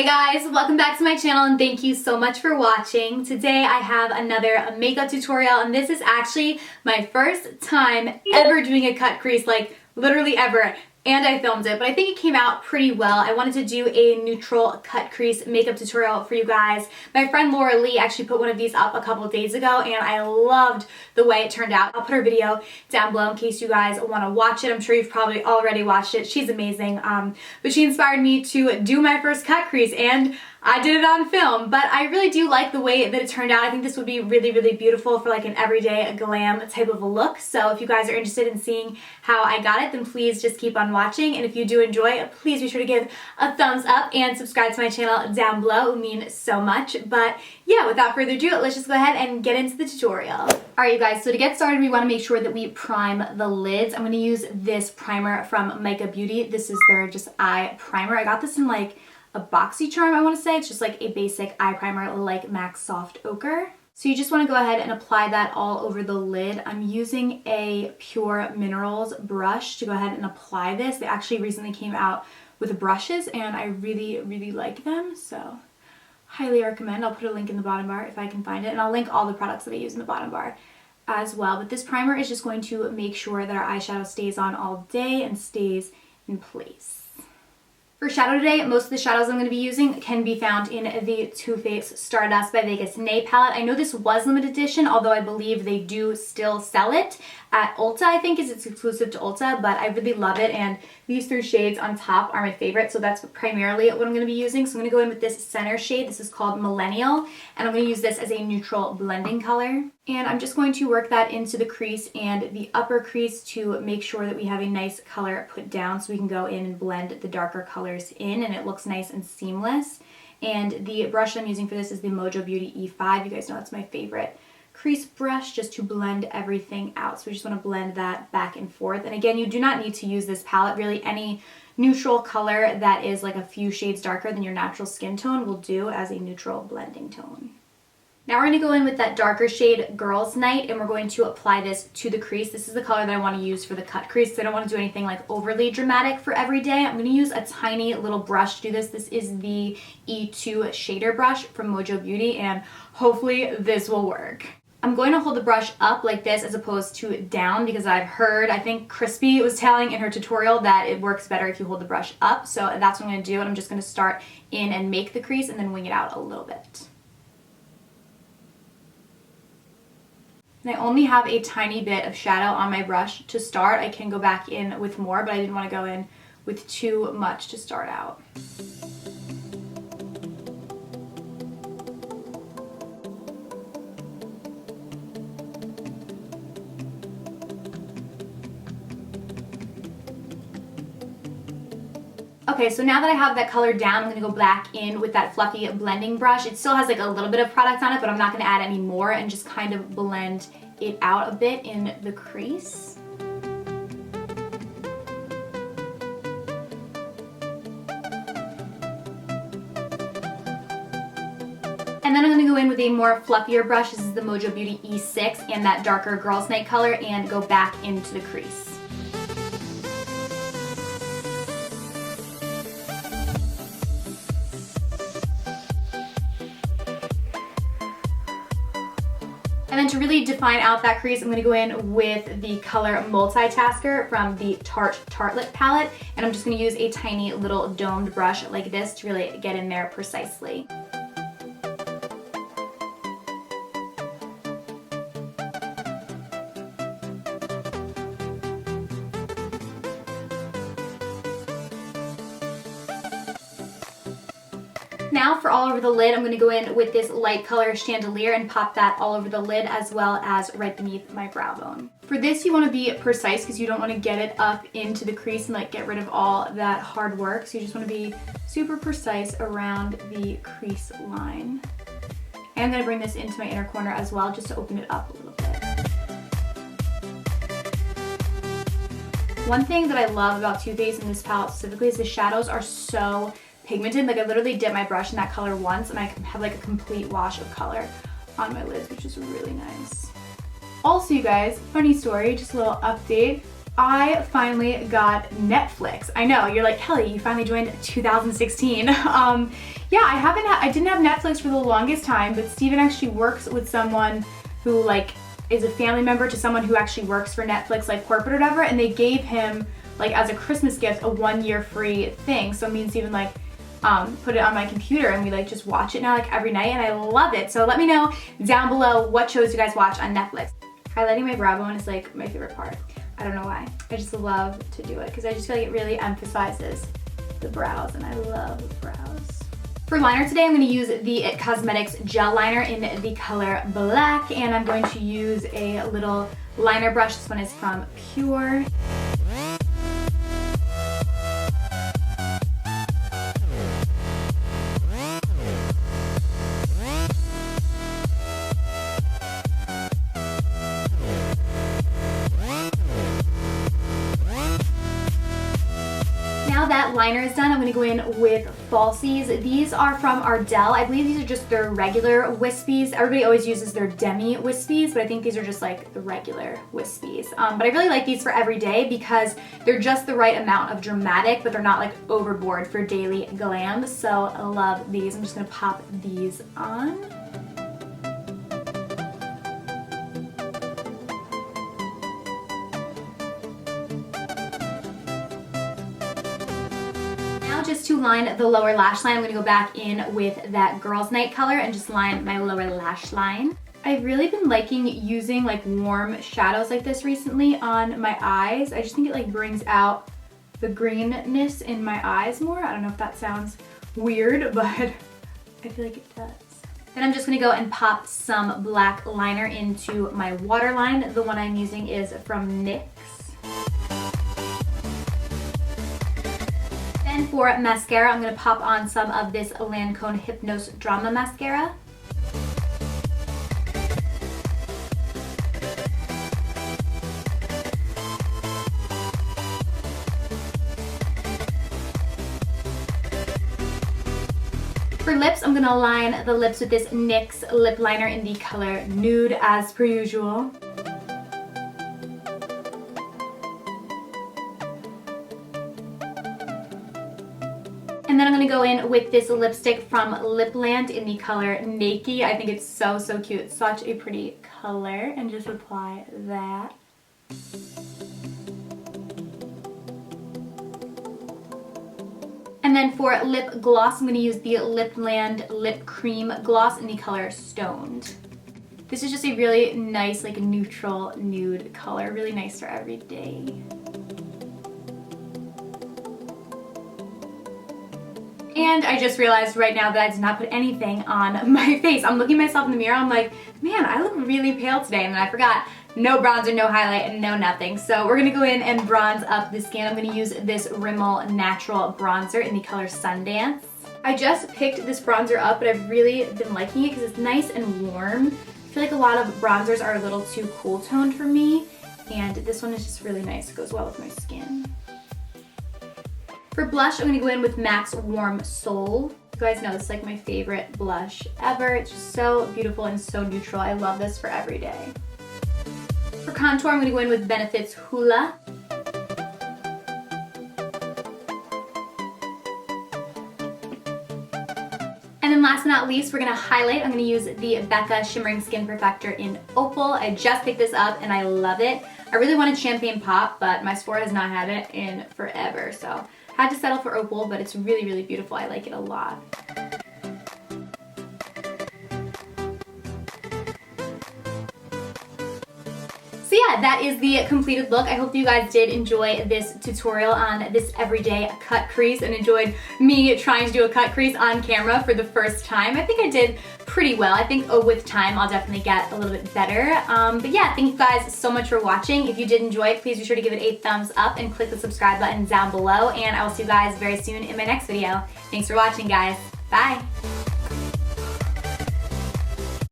Hey guys, welcome back to my channel and thank you so much for watching. Today I have another makeup tutorial and this is actually my first time ever doing a cut crease, like literally ever. And I filmed it, but I think it came out pretty well. I wanted to do a neutral cut crease makeup tutorial for you guys. My friend Laura Lee actually put one of these up a couple of days ago and I loved the way it turned out. I'll put her video down below in case you guys want to watch it. I'm sure you've probably already watched it. She's amazing. But she inspired me to do my first cut crease and I did it on film, but I really do like the way that it turned out. I think this would be really, really beautiful for like an everyday glam type of a look. So if you guys are interested in seeing how I got it, then please just keep on watching. And if you do enjoy, please be sure to give a thumbs up and subscribe to my channel down below. It would mean so much. But yeah, without further ado, let's just go ahead and get into the tutorial. Alright you guys, so to get started, we want to make sure that we prime the lids. I'm going to use this primer from Micah Beauty. This is their just eye primer. I got this in like a boxy charm, I want to say. It's just like a basic eye primer like MAC Soft Ochre. So you just want to go ahead and apply that all over the lid. I'm using a Pur Minerals brush to go ahead and apply this. They actually recently came out with brushes and I really, really like them. So highly recommend. I'll put a link in the bottom bar if I can find it. And I'll link all the products that I use in the bottom bar as well. But this primer is just going to make sure that our eyeshadow stays on all day and stays in place. For shadow today, most of the shadows I'm going to be using can be found in the Too Faced Stardust by Vegas Nae palette. I know this was limited edition, although I believe they do still sell it at Ulta. I think it's exclusive to Ulta, but I really love it, and these three shades on top are my favorite, so that's primarily what I'm going to be using. So I'm going to go in with this center shade. This is called Millennial, and I'm going to use this as a neutral blending color. And I'm just going to work that into the crease and the upper crease to make sure that we have a nice color put down so we can go in and blend the darker colors in and it looks nice and seamless. And the brush I'm using for this is the Mojo Beauty E5. You guys know that's my favorite crease brush, just to blend everything out. So we just want to blend that back and forth. And again, you do not need to use this palette. Really, any neutral color that is like a few shades darker than your natural skin tone will do as a neutral blending tone. Now we're going to go in with that darker shade Girls Night and we're going to apply this to the crease. This is the color that I want to use for the cut crease. So I don't want to do anything like overly dramatic for every day. I'm going to use a tiny little brush to do this. This is the E2 shader brush from Mojo Beauty and hopefully this will work. I'm going to hold the brush up like this as opposed to down because I've heard, I think Crispy was telling in her tutorial that it works better if you hold the brush up. So that's what I'm going to do, and I'm just going to start in and make the crease and then wing it out a little bit. And I only have a tiny bit of shadow on my brush to start. I can go back in with more, but I didn't want to go in with too much to start out. Okay, so now that I have that color down, I'm going to go back in with that fluffy blending brush. It still has like a little bit of product on it, but I'm not going to add any more and just kind of blend it out a bit in the crease. And then I'm going to go in with a more fluffier brush. This is the Mojo Beauty E6 and that darker Girls Night color and go back into the crease. And then to really define out that crease, I'm going to go in with the color Multitasker from the Tarte Tartelette palette. And I'm just going to use a tiny little domed brush like this to really get in there precisely. Now for all over the lid, I'm going to go in with this light color Chandelier and pop that all over the lid as well as right beneath my brow bone. For this, you want to be precise because you don't want to get it up into the crease and like get rid of all that hard work. So you just want to be super precise around the crease line. And I'm going to bring this into my inner corner as well just to open it up a little bit. One thing that I love about Too Faced in this palette specifically is the shadows are so pigmented. Like I literally dip my brush in that color once and I have like a complete wash of color on my lids, which is really nice. Also, you guys, funny story, just a little update. I finally got Netflix. I know, you're like, Kelly, you finally joined 2016. Yeah, I didn't have Netflix for the longest time, but Steven actually works with someone who like is a family member to someone who actually works for Netflix, like corporate or whatever, and they gave him like as a Christmas gift a 1-year free thing. So me and Steven like put it on my computer and we like just watch it now like every night, and I love it. So let me know down below what shows you guys watch on Netflix. Highlighting my brow bone is like my favorite part. I don't know why. I just love to do it because I just feel like it really emphasizes the brows, and I love brows. For liner today, I'm going to use the It Cosmetics gel liner in the color black, and I'm going to use a little liner brush. This one is from Pur. Now that liner is done, I'm going to go in with falsies. These are from Ardell. I believe these are just their regular wispies. Everybody always uses their demi wispies, but I think these are just like the regular wispies. But I really like these for every day because they're just the right amount of dramatic, but they're not like overboard for daily glam. So I love these. I'm just going to pop these on. Just to line the lower lash line, I'm going to go back in with that Girls Night color and just line my lower lash line. I've really been liking using like warm shadows like this recently on my eyes. I just think it like brings out the greenness in my eyes more. I don't know if that sounds weird, but I feel like it does. Then I'm just going to go and pop some black liner into my waterline. The one I'm using is from NYX. And for mascara, I'm going to pop on some of this Lancome Hypnose Drama Mascara. For lips, I'm going to line the lips with this NYX lip liner in the color Nude as per usual. And then I'm going to go in with this lipstick from Lipland in the color Nakey. I think it's so, so cute. It's such a pretty color. And just apply that. And then for lip gloss, I'm going to use the Lipland Lip Cream Gloss in the color Stoned. This is just a really nice, like neutral nude color. Really nice for every day. And I just realized right now that I did not put anything on my face. I'm looking at myself in the mirror, I'm like, man, I look really pale today. And then I forgot, no bronzer, no highlight, and no nothing. So we're gonna go in and bronze up the skin. I'm gonna use this Rimmel Natural Bronzer in the color Sundance. I just picked this bronzer up, but I've really been liking it because it's nice and warm. I feel like a lot of bronzers are a little too cool toned for me, and this one is just really nice. It goes well with my skin. For blush, I'm going to go in with MAC's Warm Soul. You guys know this is like my favorite blush ever. It's just so beautiful and so neutral. I love this for every day. For contour, I'm going to go in with Benefit's Hoola. And then last but not least, we're going to highlight. I'm going to use the Becca Shimmering Skin Perfector in Opal. I just picked this up and I love it. I really wanted Champagne Pop, but my Sephora has not had it in forever, so had to settle for Opal, but it's really, really beautiful. I like it a lot. So yeah, that is the completed look. I hope you guys did enjoy this tutorial on this everyday cut crease and enjoyed me trying to do a cut crease on camera for the first time. I think I did pretty well. I think with time I'll definitely get a little bit better. But yeah, thank you guys so much for watching. If you did enjoy it, please be sure to give it a thumbs up and click the subscribe button down below. And I will see you guys very soon in my next video. Thanks for watching, guys. Bye.